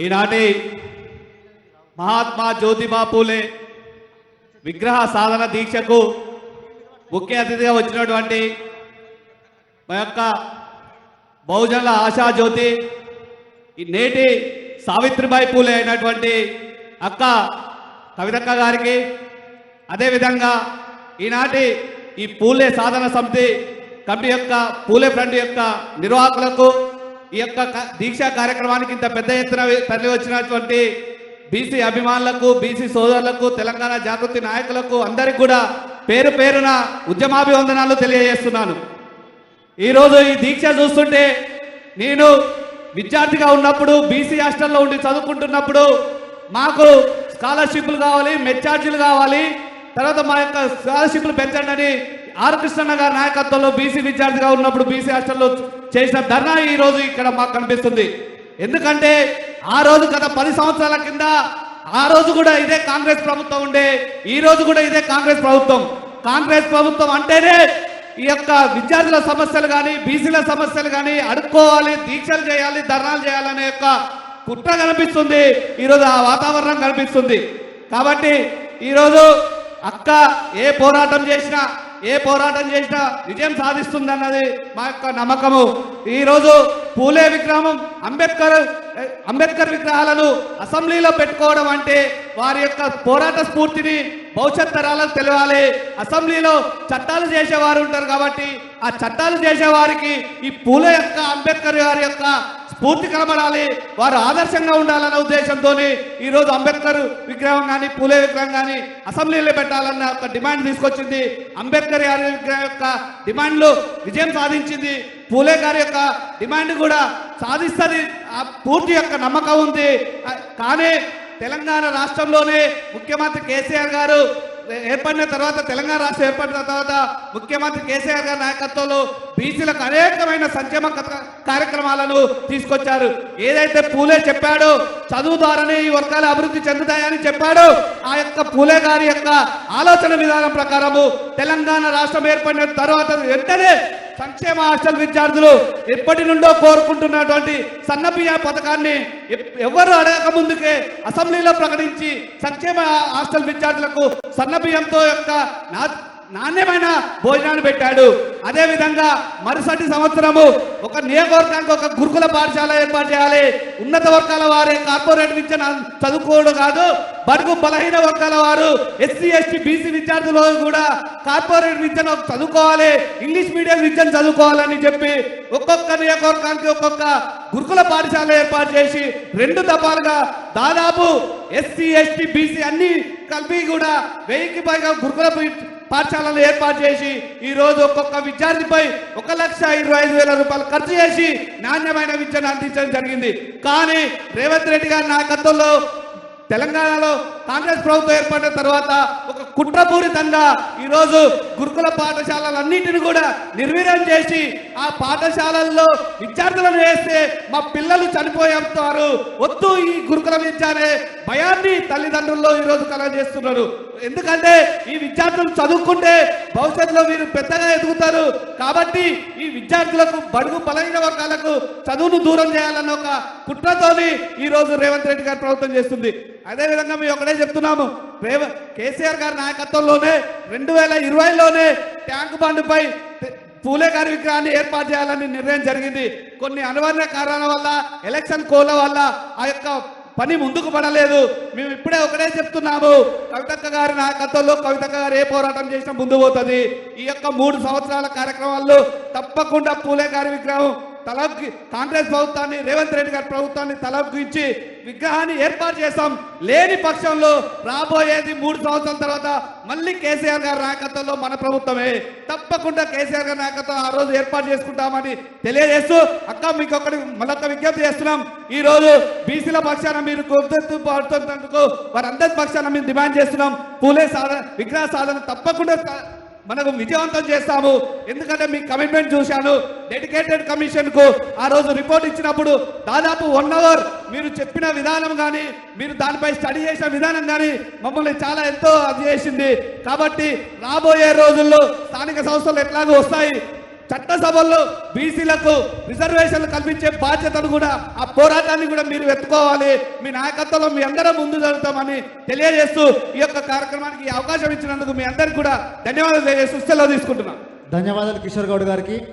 ఈనాటి మహాత్మా జ్యోతిబా పూలే విగ్రహ సాధన దీక్షకు ముఖ్య అతిథిగా వచ్చినటువంటి మా యొక్క బహుజనుల ఆశా జ్యోతి ఈ నేటి సావిత్రిబాయి పూలే అయినటువంటి అక్క కవితక్క గారికి, అదేవిధంగా ఈనాటి ఈ పూలే సాధన సమితి కమిటీ యొక్క పూలే ఫ్రంట్ యొక్క నిర్వాహకులకు, ఈ యొక్క దీక్షా కార్యక్రమానికి ఇంత పెద్ద ఎత్తున తరలి వచ్చినటువంటి బీసీ అభిమానులకు, బీసీ సోదరులకు, తెలంగాణ జాగృతి నాయకులకు అందరికీ కూడా పేరు పేరున ఉద్యమాభివందనాలు తెలియజేస్తున్నాను. ఈరోజు ఈ దీక్ష చూస్తుంటే, నేను విద్యార్థిగా ఉన్నప్పుడు బీసీ హాస్టల్లో ఉండి చదువుకుంటున్నప్పుడు మాకు స్కాలర్షిప్లు కావాలి, మెచ్చార్జీలు కావాలి, తర్వాత మా యొక్క స్కాలర్షిప్లు పెంచండి అని ఆర్ కృష్ణన్న గారి నాయకత్వంలో బీసీ విద్యార్థిగా ఉన్నప్పుడు బీసీ హాస్టల్లో చేసిన ధర్నా ఈరోజు ఇక్కడ మాకు కనిపిస్తుంది. ఎందుకంటే ఆ రోజు గత 10 సంవత్సరాల కింద ఆ రోజు కూడా ఇదే కాంగ్రెస్ ప్రభుత్వం ఉండే, ఈ రోజు కూడా ఇదే కాంగ్రెస్ ప్రభుత్వం. కాంగ్రెస్ ప్రభుత్వం అంటేనే ఈ యొక్క విద్యార్థుల సమస్యలు కానీ, బీసీల సమస్యలు కానీ అడుక్కోవాలి, దీక్షలు చేయాలి, ధర్నాలు చేయాలనే యొక్క కుట్ర కనిపిస్తుంది. ఈరోజు ఆ వాతావరణం కనిపిస్తుంది. కాబట్టి ఈరోజు అక్క ఏ పోరాటం చేసినా విజయం సాధిస్తుందన్నది మా యొక్క నమ్మకము. ఈరోజు పూలే విగ్రహం, అంబేద్కర్ విగ్రహాలను అసెంబ్లీలో పెట్టుకోవడం అంటే వారి యొక్క పోరాట స్ఫూర్తిని భవిష్యత్ తరాలకు తెలియాలి. అసెంబ్లీలో చట్టాలు చేసేవారు ఉంటారు కాబట్టి ఆ చట్టాలు చేసేవారికి ఈ పూలే యొక్క, అంబేద్కర్ గారి యొక్క స్ఫూర్తి కనబడాలి, వారు ఆదర్శంగా ఉండాలన్న ఉద్దేశంతో ఈరోజు అంబేద్కర్ విగ్రహం కానీ, పూలే విగ్రహం కానీ అసెంబ్లీలో పెట్టాలన్న ఒక డిమాండ్ తీసుకొచ్చింది. అంబేద్కర్ గారి విగ్రహం యొక్క డిమాండ్లు విజయం సాధించింది. పూలే గారి యొక్క డిమాండ్ కూడా సాధిస్తుంది, ఆ పూర్తి యొక్క నమ్మకం ఉంది. కానీ తెలంగాణ రాష్ట్రంలోనే ముఖ్యమంత్రి కేసీఆర్ గారు ఏర్పడిన తర్వాత, తెలంగాణ రాష్ట్రం ఏర్పడిన తర్వాత ముఖ్యమంత్రి కేసీఆర్ గారి నాయకత్వంలో బీసీలకు అనేకమైన సంక్షేమ కార్యక్రమాలను తీసుకొచ్చారు. ఏదైతే పూలే చెప్పాడో చదువు ద్వారానే ఈ వర్గాలు అభివృద్ధి చెందుతాయని చెప్పాడో, ఆ యొక్క పూలే గారి యొక్క ఆలోచన విధానం ప్రకారము తెలంగాణ రాష్ట్రం ఏర్పడిన తర్వాత వెంటనే సంక్షేమ హాస్టల్ విద్యార్థులు ఎప్పటి నుండో కోరుకుంటున్నటువంటి సన్నబియ్య పథకాన్ని ఎవరు అడగక ముందుకే అసెంబ్లీలో ప్రకటించి సంక్షేమ హాస్టల్ విద్యార్థులకు సన్నబియ్యంతో యొక్క నాణ్యమైన భోజనాన్ని పెట్టాడు. అదేవిధంగా మరుసటి సంవత్సరము ఒక నియోజకవర్గానికి ఒక గురుకుల పాఠశాల ఏర్పాటు చేయాలి. ఉన్నత వర్గాల వారే కార్పొరేట్ విద్యను చదువుకోవడం కాదు, బడుగు బలహీన వర్గాల వారు, ఎస్సీ ఎస్టీ బీసీ విద్యార్థులు కూడా కార్పొరేట్ విద్యను చదువుకోవాలి, ఇంగ్లీష్ మీడియం విద్యను చదువుకోవాలని చెప్పి ఒక్కొక్క నియోజకవర్గానికి ఒక్కొక్క గురుకుల పాఠశాల ఏర్పాటు చేసి 2 దఫాలుగా దాదాపు ఎస్సీ ఎస్టీ బీసీ అన్ని కలిపి కూడా 1000కి పైగా గురుకుల పాఠశాలను ఏర్పాటు చేసి ఈరోజు ఒక్కొక్క విద్యార్థిపై 1,25,000 రూపాయలు ఖర్చు చేసి నాణ్యమైన విద్యను అందించడం జరిగింది. కానీ రేవంత్ రెడ్డి గారి నాయకత్వంలో తెలంగాణలో కాంగ్రెస్ ప్రభుత్వం ఏర్పడిన తర్వాత ఒక కుట్రపూరితంగా ఈరోజు గురుకుల పాఠశాలలన్నింటినీ కూడా నిర్వీర్యం చేసి ఆ పాఠశాలల్లో విద్యార్థులను వేస్తే మా పిల్లలు చనిపోయేస్తారు, వద్దు ఈ గురుకుల విద్య అనే భయాన్ని తల్లిదండ్రుల్లో ఈరోజు కలగజేస్తున్నారు. ఎందుకంటే ఈ విద్యార్థులు చదువుకుంటే భవిష్యత్తులో వీరు పెద్దగా ఎదుగుతారు కాబట్టి ఈ విద్యార్థులకు, బడుగు బలహీన వర్గాలకు చదువును దూరం చేయాలన్న ఒక కుట్రతోని ఈరోజు రేవంత్ రెడ్డి గారి ప్రభుత్వం చేస్తుంది. అదేవిధంగా మేము ఒకటే చెప్తున్నాము, కేసీఆర్ గారి నాయకత్వంలోనే 2020లోనే ట్యాంక్ బండ్పై పూలే గారి విగ్రహాన్ని ఏర్పాటు చేయాలని నిర్ణయం జరిగింది. కొన్ని అనివార్య కారణాల వల్ల, ఎలక్షన్ కోల వల్ల ఆ యొక్క పని ముందుకు పడలేదు. మేము ఇప్పుడే ఒకటే చెప్తున్నాము, కవితక్క గారి నాయకత్వంలో కవితక్క గారు ఏ పోరాటం చేసినా ముందు పోతుంది. ఈ యొక్క 3 సంవత్సరాల కార్యక్రమాల్లో తప్పకుండా పూలే గారి విగ్రహం తలకి కాంగ్రెస్ ప్రభుత్వాన్ని, రేవంత్ రెడ్డి గారి ప్రభుత్వాన్ని తలకి ఇచ్చి విగ్రహాన్ని ఏర్పాటు చేస్తాం. లేని పక్షంలో రాబోయేది 3 సంవత్సరాల తర్వాత మళ్ళీ కేసీఆర్ గారి నాయకత్వంలో మన ప్రభుత్వమే. తప్పకుండా కేసీఆర్ గారి నాయకత్వం ఆ రోజు ఏర్పాటు చేసుకుంటామని తెలియజేస్తూ, అక్క మీకు మళ్ళొక విజ్ఞప్తి చేస్తున్నాం. ఈ రోజు బీసీల పక్షాన మీరు గుర్తెత్తు పడుతున్నందుకు వారందరి పక్షాన మేము డిమాండ్ చేస్తున్నాం. పూలే విగ్రహ సాధన తప్పకుండా మనకు విజయవంతం చేస్తాము. ఎందుకంటే మీ కమిట్మెంట్ చూశాను. డెడికేటెడ్ కమిషన్కు ఆ రోజు రిపోర్ట్ ఇచ్చినప్పుడు దాదాపు 1 అవర్ మీరు చెప్పిన విధానం కానీ, మీరు దానిపై స్టడీ చేసిన విధానం కానీ మమ్మల్ని చాలా ఎంతో అది చేసింది. కాబట్టి రాబోయే రోజుల్లో స్థానిక సంస్థలు ఎట్లాగో వస్తాయి, చట్టసభల్లో బీసీలకు రిజర్వేషన్లు కల్పించే బాధ్యతను కూడా ఆ పోరాటాన్ని కూడా మీరు ఎత్తుకోవాలి. మీ నాయకత్వంలో మీ అందరం ముందు జరుగుతామని తెలియజేస్తూ ఈ యొక్క కార్యక్రమానికి అవకాశం ఇచ్చినందుకు మీ అందరికీ కూడా ధన్యవాదాలు తెలియజేస్తూ సెలవు తీసుకుంటున్నాం. ధన్యవాదాలు కిషోర్ గౌడ్ గారికి.